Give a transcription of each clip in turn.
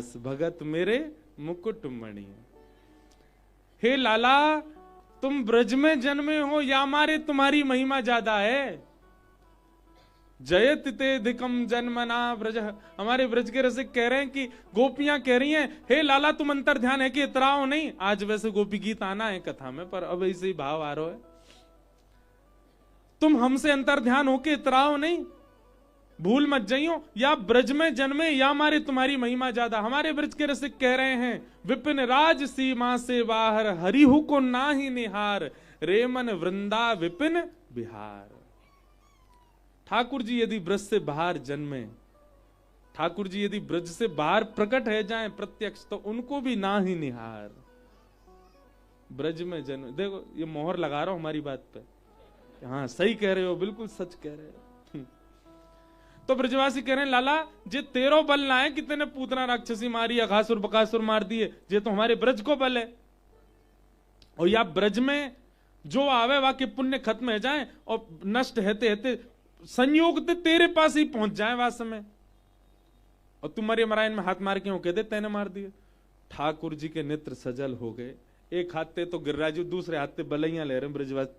दास भगत मेरे मुकुट मणि। हे लाला, तुम ब्रज में जन्मे हो या हमारे तुम्हारी महिमा ज्यादा है। जयत ते धिकम जन्मना ब्रज, हमारे ब्रज के रसिक कह रहे हैं कि गोपियां कह रही हैं, हे लाला तुम अंतर ध्यान है कि इतराओ नहीं। आज वैसे गोपी गीत आना है कथा में, पर अब ऐसे ही भाव आ रहा है, तुम हमसे अंतर ध्यान होके इतराओ नहीं, भूल मत जाइयो, या ब्रज में जन्मे या हमारे तुम्हारी महिमा ज्यादा। हमारे ब्रज के रसिक कह रहे हैं, विपिन राज सीमा से बाहर हरिहु को ना ही निहार, रेमन वृंदा विपिन बिहार। ठाकुर जी यदि ब्रज से बाहर जन्मे, ठाकुर जी यदि ब्रज से बाहर प्रकट है जाए प्रत्यक्ष, तो उनको भी ना ही निहार। ब्रज में जन्म, देखो ये मोहर लगा रहा हूं हमारी बात पे, हाँ सही कह रहे हो, बिल्कुल सच कह रहे हो। तो ब्रजवासी कह रहे हैं, लाला जे तेरो बल ना है कि तेने पूतना राक्षसी मारी, अघासुर बकासुर मार दिए, जे तो हमारे ब्रज को बल है। और या ब्रज में जो आवे वाके पुण्य खत्म है जाए और नष्ट हेते हेते संयोग ते तेरे पास ही पहुंच जाए वास में, और तुम्हारे मरायन में हाथ मार के कह दे तेने मार दिए। ठाकुर जी के नेत्र सजल हो गए, एक हाथ तो गिरिराजू, दूसरे हाथ ते बलैया ले रहे हैं ब्रजवासी।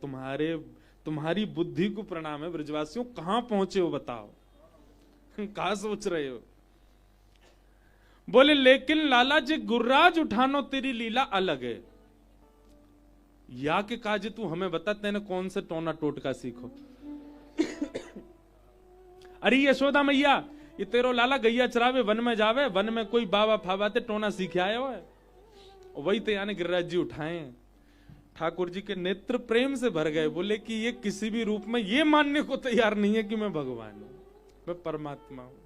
तुम्हारी बुद्धि को प्रणाम है ब्रजवासियों, कहां पहुंचे हो बताओ, कहां सोच रहे हो। बोले लेकिन लाला जी गुर्राज उठानो तेरी लीला अलग है। या के काज तू हमें बता, तेने कौन से टोना टोटका सीखो। अरे यशोदा मैया, ये तेरो लाला गैया चरावे वन में जावे, वन में कोई बाबा फाबाते टोना सीखे आया हो है, वही तो यानी गिरिराज जी उठाए। ठाकुर जी के नेत्र प्रेम से भर गए, बोले कि ये किसी भी रूप में ये मानने को तैयार नहीं है कि मैं भगवान हूं, मैं परमात्मा हूं।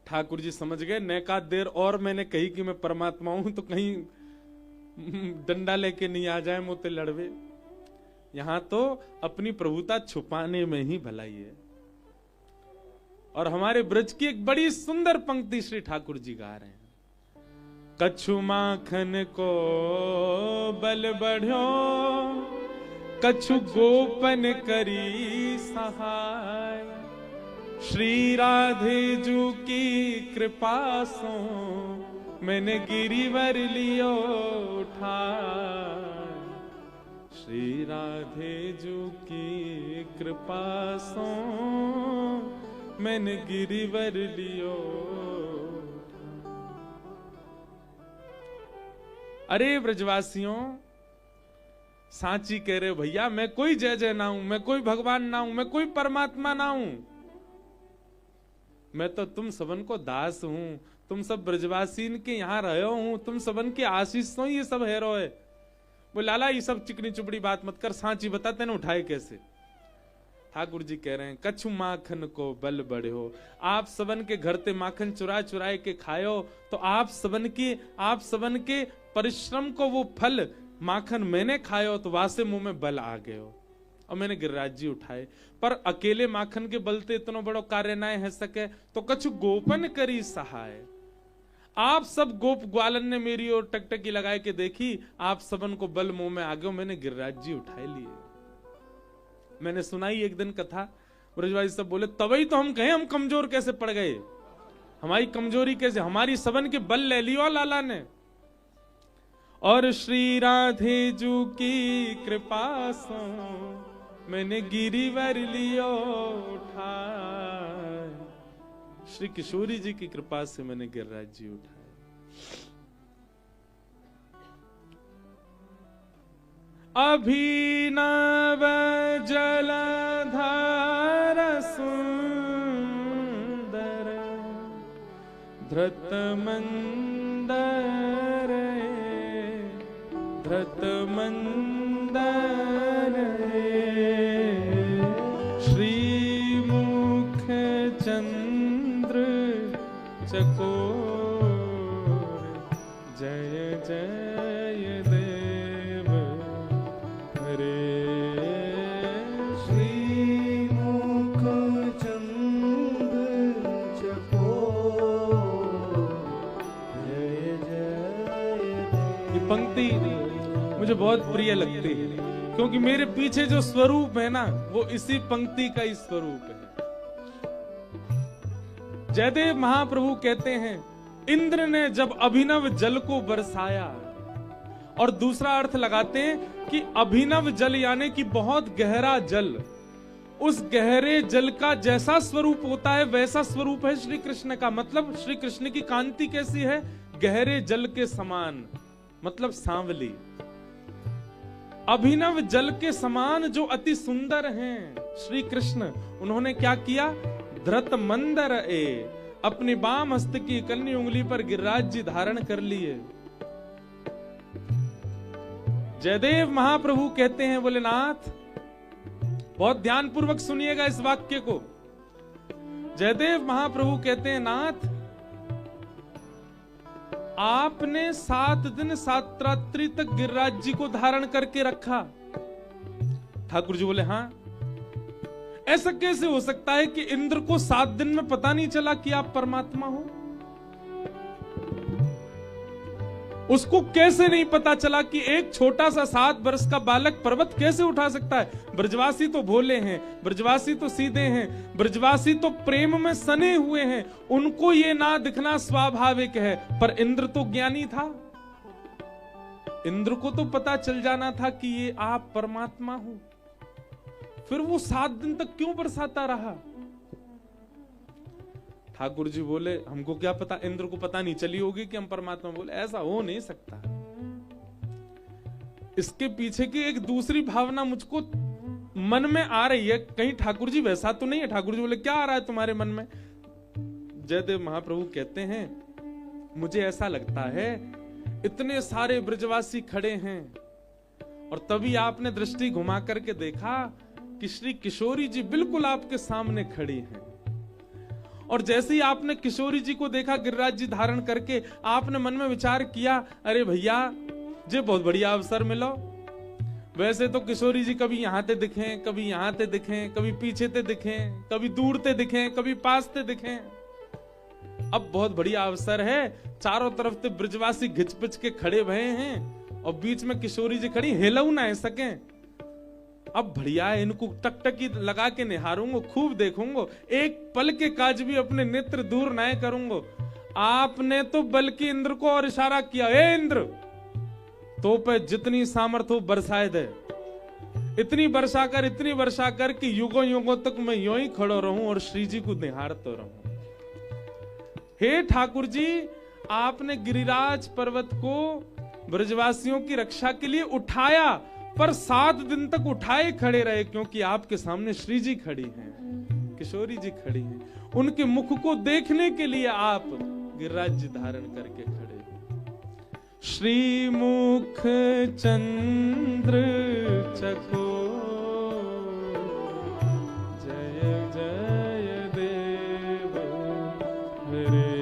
ठाकुर जी समझ गए, नैका देर और मैंने कही कि मैं परमात्मा हूं तो कहीं डंडा लेके नहीं आ जाए मुझसे लड़वे। यहां तो अपनी प्रभुता छुपाने में ही भलाई है। और हमारे ब्रज की एक बड़ी सुंदर पंक्ति श्री ठाकुर जी गा रहे हैं, कछु माखन को बल बढ़ो, कछु गोपन करी सहाय, श्री राधे जू की कृपा सो मैंने गिरिवर लियो उठाय, श्री राधे जू की कृपा सो मैंने गिरिवर लियो। अरे ब्रजवासियों, सांची कह रहे हो भैया, मैं कोई जय जय ना हूं, मैं कोई भगवान ना हूं, मैं कोई परमात्मा ना हूं, मैं तो तुम सबन को दास हूं। तुम सब ब्रजवासीन के यहां रहे हूं, तुम सबन के आशीष तो ये सब हैरो है। वो लाला ये सब चिकनी चुपड़ी बात मत कर, सांची बता तेने उठाए कैसे। ठाकुर जी कह रहे हैं, कछु माखन को बल बढ़े हो, आप सबन के घर ते माखन चुरा चुराए के खायो, तो आप सबन के परिश्रम को वो फल माखन मैंने खायो, तो वासे मुंह में बल आ गए हो और मैंने गिरिराज जी उठाए। पर अकेले माखन के बलते इतना बड़ो कार्य ना है सके, तो कछु गोपन करी सहाय। आप सब गोप ग्वालन ने मेरी ओर टकटकी लगाए के देखी, आप सबन को बल मुंह में आ गए, मैंने गिरिराज जी उठाए लिए। मैंने सुनाई एक दिन कथा, ब्रजवासी सब बोले तभी तो हम कहें हम कमजोर कैसे पड़ गए, हमारी कमजोरी कैसे, हमारी सबन के बल ले लियो लाला ने। और श्री राधे जू की कृपा सो मैंने गिरिवर लियो उठाए, श्री किशोरी जी की कृपा से मैंने गिरिराज जी उठाए। अभिनव जलधार सुंदर धृत मंदर, धृत मंदर श्री मुख चंद्र चकोर, जय जय देव हरे। श्री मुख चंद्र चकोर, जय जय देव। ये पंक्ति मुझे बहुत प्रिय लगती है, क्योंकि मेरे पीछे जो स्वरूप है ना, वो इसी पंक्ति का ही स्वरूप है। जयदेव महाप्रभु कहते हैं इंद्र ने जब अभिनव जल को बरसाया, और दूसरा अर्थ लगाते हैं कि अभिनव जल यानी कि बहुत गहरा जल, उस गहरे जल का जैसा स्वरूप होता है वैसा स्वरूप है श्री कृष्ण का। मतलब श्री कृष्ण की कांति कैसी है? गहरे जल के समान, मतलब सांवली। अभिनव जल के समान जो अति सुंदर हैं श्री कृष्ण, उन्होंने क्या किया? धृत मंदर अपनी बाम हस्त की कन्नी उंगली पर गिरिराज जी धारण कर लिए। जयदेव महाप्रभु कहते हैं, बोले नाथ, बहुत ध्यान पूर्वक सुनिएगा इस वाक्य को। जयदेव महाप्रभु कहते हैं, नाथ, आपने 7 दिन 7 रात्रि तक गिरिराज जी को धारण करके रखा। ठाकुर जी बोले, हाँ। ऐसा कैसे हो सकता है कि इंद्र को 7 दिन में पता नहीं चला कि आप परमात्मा हो? उसको कैसे नहीं पता चला कि एक छोटा सा 7 वर्ष का बालक पर्वत कैसे उठा सकता है? ब्रजवासी तो भोले हैं, ब्रजवासी तो सीधे हैं, ब्रजवासी तो प्रेम में सने हुए हैं, उनको ये ना दिखना स्वाभाविक है। पर इंद्र तो ज्ञानी था, इंद्र को तो पता चल जाना था कि ये आप परमात्मा हो। फिर वो 7 दिन तक क्यों बरसाता रहा? ठाकुर जी बोले, हमको क्या पता, इंद्र को पता नहीं चली होगी कि हम परमात्मा। बोले, ऐसा हो नहीं सकता। इसके पीछे की एक दूसरी भावना मुझको मन में आ रही है, कहीं ठाकुर जी वैसा तो नहीं है। ठाकुर जी बोले, क्या आ रहा है तुम्हारे मन में? जयदेव महाप्रभु कहते हैं, मुझे ऐसा लगता है इतने सारे ब्रजवासी खड़े हैं, और तभी आपने दृष्टि घुमा करके देखा कि श्री किशोरी जी बिल्कुल आपके सामने खड़ी हैं। और जैसे ही आपने किशोरी जी को देखा गिरिराज जी धारण करके, आपने मन में विचार किया, अरे भैया, जे बहुत बढ़िया अवसर मिलो। वैसे तो किशोरी जी कभी यहां ते दिखें, कभी यहां ते दिखें, कभी पीछे ते दिखें, कभी दूर ते दिखें, कभी पास ते दिखें। अब बहुत बढ़िया अवसर है, चारों तरफ ते ब्रजवासी घिच पिच के खड़े भये हैं, और बीच में किशोरी जी खड़ी, हेलऊ ना सके। अब बढ़िया है, इनको टकटकी लगा के निहारूंगा, खूब देखूंगा, एक पल के काज भी अपने नेत्र दूर ना करूंगा। आपने तो बल्कि इंद्र को और इशारा किया, ए इंद्र, तो पे जितनी सामर्थ हो बरसाए दे, इतनी वर्षा कर कि युगों युगों तक मैं यूं ही खड़ो रहूं और श्री जी को निहारता रहूं। हे ठाकुर जी, आपने गिरिराज पर्वत को ब्रजवासियों की रक्षा के लिए उठाया, पर 7 दिन तक उठाए खड़े रहे, क्योंकि आपके सामने श्री जी खड़ी हैं, किशोरी जी खड़ी हैं। उनके मुख को देखने के लिए आप गिरिराज जी धारण करके खड़े। श्री मुख चंद्र चको, जय जय देव हरे।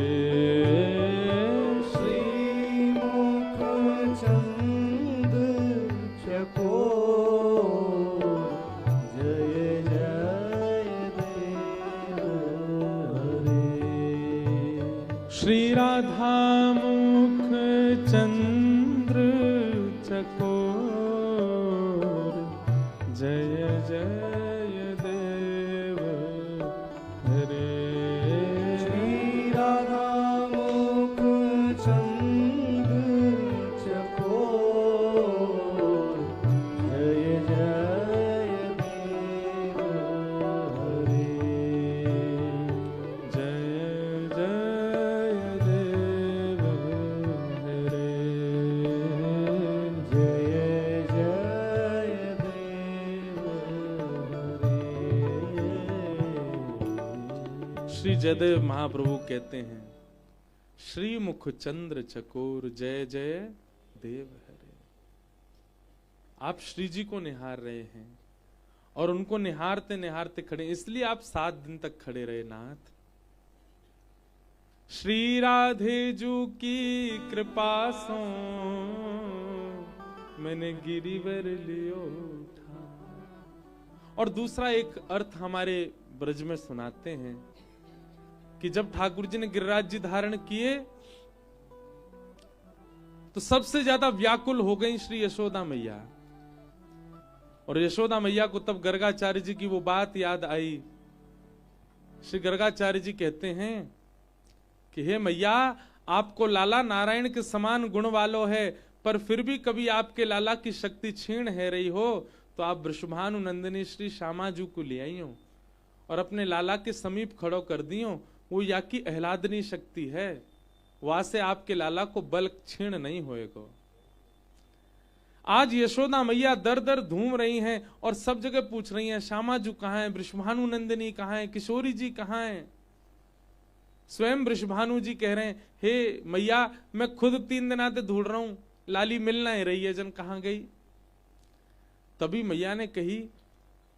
श्री राधा मुख चंद्र चकोर, जय जय देव हरे। श्री राधा मुख चंद्र चकोर, जय जय देव हरे। जय जय श्री जयदेव महाप्रभु कहते हैं, श्री मुख चंद्र चकोर, जय जय देव हरे। आप श्री जी को निहार रहे हैं, और उनको निहारते निहारते खड़े, इसलिए आप 7 दिन तक खड़े रहे नाथ। श्री राधे जू की कृपा सो मैंने गिरिवर लियो उठा। और दूसरा एक अर्थ हमारे ब्रज में सुनाते हैं कि जब ठाकुर जी ने गिरिराज जी धारण किए, तो सबसे ज्यादा व्याकुल हो गई श्री यशोदा मैया। और यशोदा मैया को तब गर्गाचार्य जी की वो बात याद आई। श्री गर्गाचार्य जी कहते हैं कि हे मैया, आपको लाला नारायण के समान गुण वालो है, पर फिर भी कभी आपके लाला की शक्ति क्षीण है रही हो तो आप वृषभानु नंदिनी श्री श्यामाजू को ले आई हो और अपने लाला के समीप खड़ो कर दियो। वो या की आह्लादनी शक्ति है, वहां से आपके लाला को बल क्षीण नहीं होएगा। आज यशोदा मैया दर दर घूम रही हैं और सब जगह पूछ रही हैं श्यामाजू कहाँ है, वृषभानु नंदिनी कहाँ है, किशोरी जी कहाँ है। स्वयं वृषभानु जी कह रहे हैं, हे मैया, मैं खुद 3 दिन आते ढूंढ रहा हूं, लाली मिलना ही रही है, जन कहाँ गई। तभी मैया ने कही,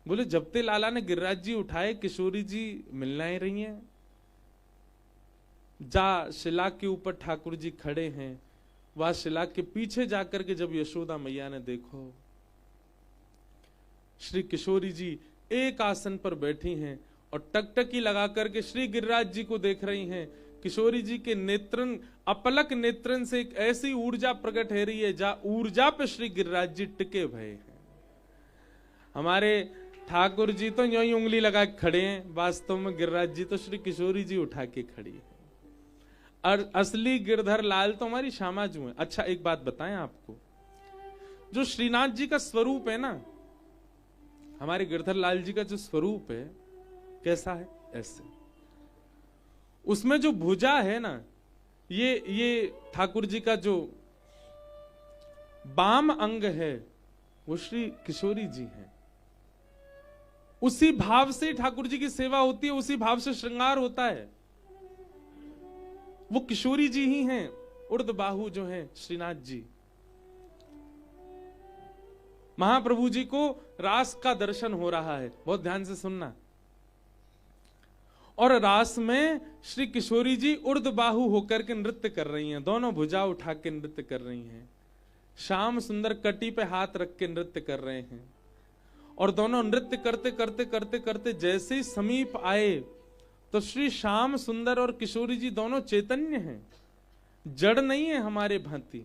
बोले जब ते लाला ने गिरिराज जी उठाए, किशोरी जी मिलना ही रही हैं। जा शिला के ऊपर ठाकुर जी खड़े हैं, वह शिला के पीछे जाकर के जब यशोदा मैया ने देखो, श्री किशोरी जी एक आसन पर बैठी हैं और टकटकी लगा करके श्री गिरिराज जी को देख रही हैं। किशोरी जी के नेत्रन, अपलक नेत्रन से एक ऐसी ऊर्जा प्रकट हो रही है, जा ऊर्जा पे श्री गिरिराज जी टिके भय हैं। हमारे ठाकुर जी तो यूं ही उंगली लगा के खड़े हैं, वास्तव में गिरिराज जी तो श्री किशोरी जी उठा के खड़ी है। और असली गिरधर लाल तो हमारी श्यामाजू है। अच्छा एक बात बताएं आपको, जो श्रीनाथ जी का स्वरूप है ना, हमारे गिरधर लाल जी का जो स्वरूप है कैसा है, ऐसे उसमें जो भुजा है ना, ये ठाकुर जी का जो बाम अंग है वो श्री किशोरी जी हैं। उसी भाव से ठाकुर जी की सेवा होती है, उसी भाव से श्रृंगार होता है। वो किशोरी जी ही हैं, उर्द बाहु जो हैं श्रीनाथ जी। महाप्रभु जी को रास का दर्शन हो रहा है, बहुत ध्यान से सुनना। और रास में श्री किशोरी जी उर्द बाहु होकर के नृत्य कर रही हैं, दोनों भुजा उठा के नृत्य कर रही हैं। श्याम सुंदर कटी पे हाथ रख के नृत्य कर रहे हैं और दोनों नृत्य करते करते करते करते जैसे ही समीप आए तो श्री श्याम सुंदर और किशोरी जी दोनों चैतन्य हैं, जड़ नहीं है हमारे भांति,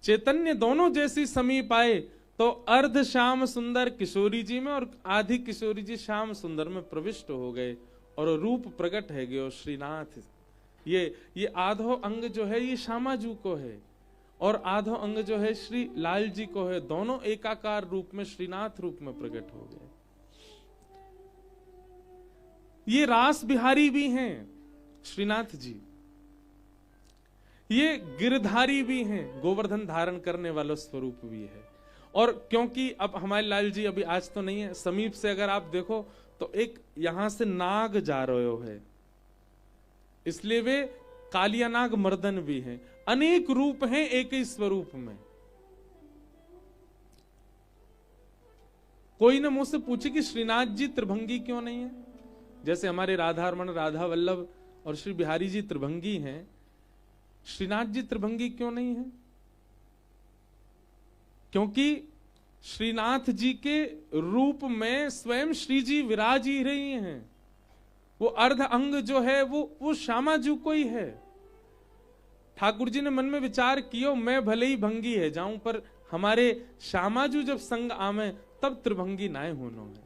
चैतन्य दोनों जैसी समीप आए तो अर्ध श्याम सुंदर किशोरी जी में और आधी किशोरी जी श्याम सुंदर में प्रविष्ट हो गए और रूप प्रकट है गयो श्रीनाथ। ये आधो अंग जो है ये श्यामाजू को है और आधो अंग जो है श्री लाल जी को है, दोनों एकाकार रूप में श्रीनाथ रूप में प्रकट हो गए। ये रास बिहारी भी हैं श्रीनाथ जी, ये गिरधारी भी हैं, गोवर्धन धारण करने वाला स्वरूप भी है। और क्योंकि अब हमारे लाल जी अभी आज तो नहीं है, समीप से अगर आप देखो तो एक यहां से नाग जा रहे हो है, इसलिए वे कालिया नाग मर्दन भी हैं। अनेक रूप हैं एक ही स्वरूप में। कोई ने मुझसे पूछे कि श्रीनाथ जी त्रिभंगी क्यों नहीं है, जैसे हमारे राधा रमण, राधा वल्लभ और श्री बिहारी जी त्रिभंगी हैं, श्रीनाथ जी त्रिभंगी क्यों नहीं है? क्योंकि श्रीनाथ जी के रूप में स्वयं श्री जी विराज ही रही हैं। वो अर्ध अंग जो है वो श्यामाजू को ही है। ठाकुर जी ने मन में विचार कियो, मैं भले ही भंगी है जाऊं, पर हमारे श्यामाजू जब संग आमे तब त्रिभंगी नाय होनो है।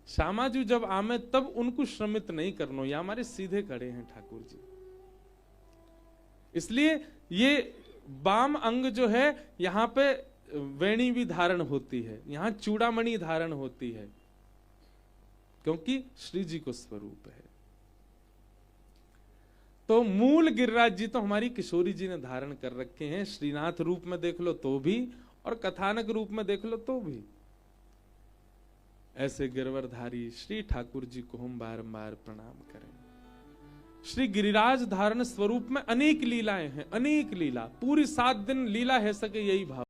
श्यामाजू जब आमे तब उनको श्रमित नहीं करनो, या हमारे सीधे खड़े हैं ठाकुर जी। इसलिए ये बाम अंग जो है यहाँ पे वेणी भी धारण होती है, यहाँ चूड़ामणि धारण होती है, क्योंकि श्री जी को स्वरूप है। तो मूल गिरिराज जी तो हमारी किशोरी जी ने धारण कर रखे हैं, श्रीनाथ रूप में देख लो तो भी और कथानक रूप में देख लो तो भी। ऐसे गिरवरधारी श्री ठाकुर जी को हम बारंबार प्रणाम करें। श्री गिरिराज धारण स्वरूप में अनेक लीलाएं हैं, अनेक लीला, पूरी 7 दिन लीला है सके यही भाव।